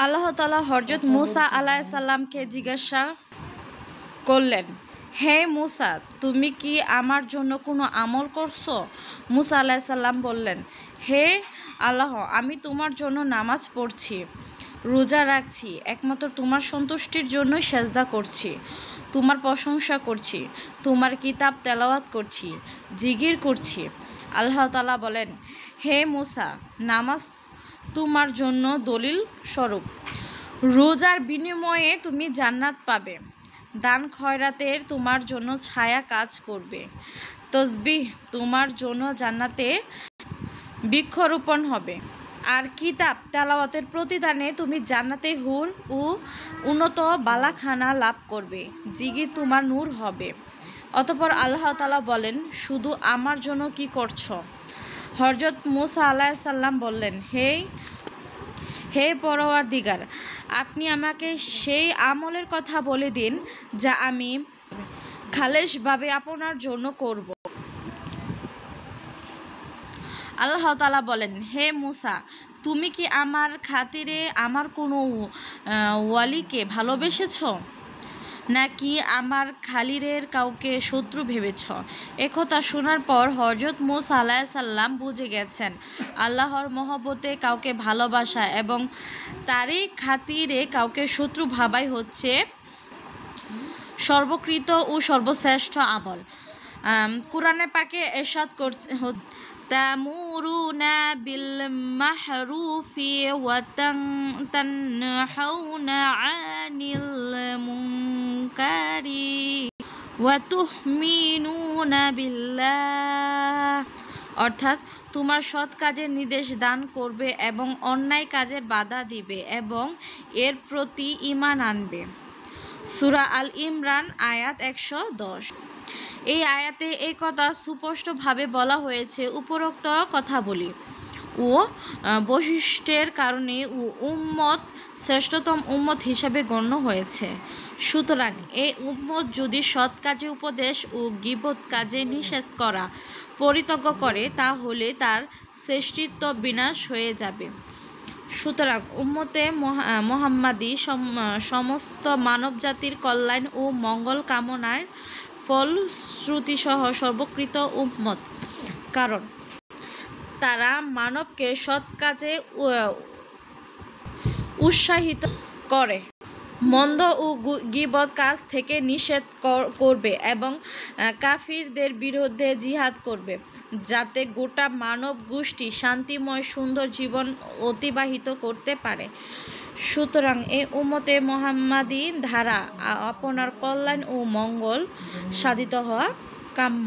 আল্লাহ তাআলা হযরত মূসা আলাইহিস সালামকে জিজ্ঞাসা করলেন, হে মূসা, তুমি কি আমার জন্য কোনো আমল করছো? মূসা আলাইহিস সালাম বললেন, হে আল্লাহ, আমি তোমার জন্য নামাজ পড়ছি, রোজা রাখছি, একমাত্র তোমার সন্তুষ্টির জন্যই সেজদা করছি, তোমার প্রশংসা করছি, তোমার কিতাব তেলাওয়াত করছি, জিকির করছি। আল্লাহ তাআলা বলেন, হে মূসা, নামাজ তোমার জন্য দলিল স্বরূপ, রোজার বিনিময়ে তুমি জান্নাত পাবে, দান খয়রাতের তোমার জন্য ছায়া কাজ করবে, তসবিহ তোমার জন্য জান্নাতে বৃক্ষরোপণ হবে, আর কিতাব তেলাওয়াতের প্রতিদানে তুমি জান্নাতে হুর ও উন্নত বালাখানা লাভ করবে, জিকির তোমার নূর হবে। অতঃপর আল্লাহ তাআলা বলেন, শুধু আমার জন্য কি করছো? হযরত মূসা আলাইহিস সালাম বললেন, হে পরওয়ারদিগার, আপনি আমাকে সেই আমলের কথা বলে দিন যা আমি খালেসভাবে আপনার জন্য করব। আল্লাহ তাআলা বলেন, হে মূসা, তুমি কি আমার খাতিরে আমার কোনো ওয়ালিকে ভালোবেসেছ, নাকি আমার খালিলের কাউকে শত্রু ভেবেছ? একথা শোনার পর হযরত মূসা আলাইহিস সালাম বুঝে গেছেন আল্লাহর মহব্বতে কাউকে ভালোবাসা এবং তারই খাতিরে কাউকে শত্রু ভাবাই হচ্ছে সর্বকৃত ও সর্বশ্রেষ্ঠ আমল। কোরআনে পাকে ইরশাদ করছে, তামুরুনা বিল মাহরুফি ওয়া তানহাউনা আনিল মুনকারি ওয়া তুমিনুনা বিল্লাহ, অর্থাৎ তোমার সৎ কাজের নির্দেশ দান করবে এবং অন্যায় কাজে বাধা দিবে এবং এর প্রতি ঈমান আনবে। সূরা আল ইমরান আয়াত 110। এই আয়াতে এই কথা সুস্পষ্টভাবে বলা হয়েছে উপরোক্ত কথাবলী ও বৈশিষ্ট্যের কারণে উম্মত শ্রেষ্ঠতম উম্মত হিসাবে গণ্য হয়েছে। সুতরাং এই উম্মত যদি সৎ কাজে উপদেশ ও গীবত কাজে নিষেধ করা পরিত্যাগ করে, তাহলে তার শ্রেষ্ঠত্ব বিনাশ হয়ে যাবে। সুতরাং উম্মতে মুহাম্মাদী সমস্ত মানবজাতির কল্যাণ ও মঙ্গল কামনার ফলশ্রুতিসহ সর্বকৃত উম্মত, কারণ তারা মানবকে সৎ কাজে উৎসাহিত করে, মন্দ ও গীবত কাজ থেকে নিষেধ করবে এবং কাফিরদের বিরুদ্ধে জিহাদ করবে, যাতে গোটা মানব গোষ্ঠী শান্তিময় সুন্দর জীবন অতিবাহিত করতে পারে। সুতরাং এই উম্মতে মুহাম্মাদী দ্বারা আপনার কল্যাণ ও মঙ্গল সাধিত হওয়া কাম্য।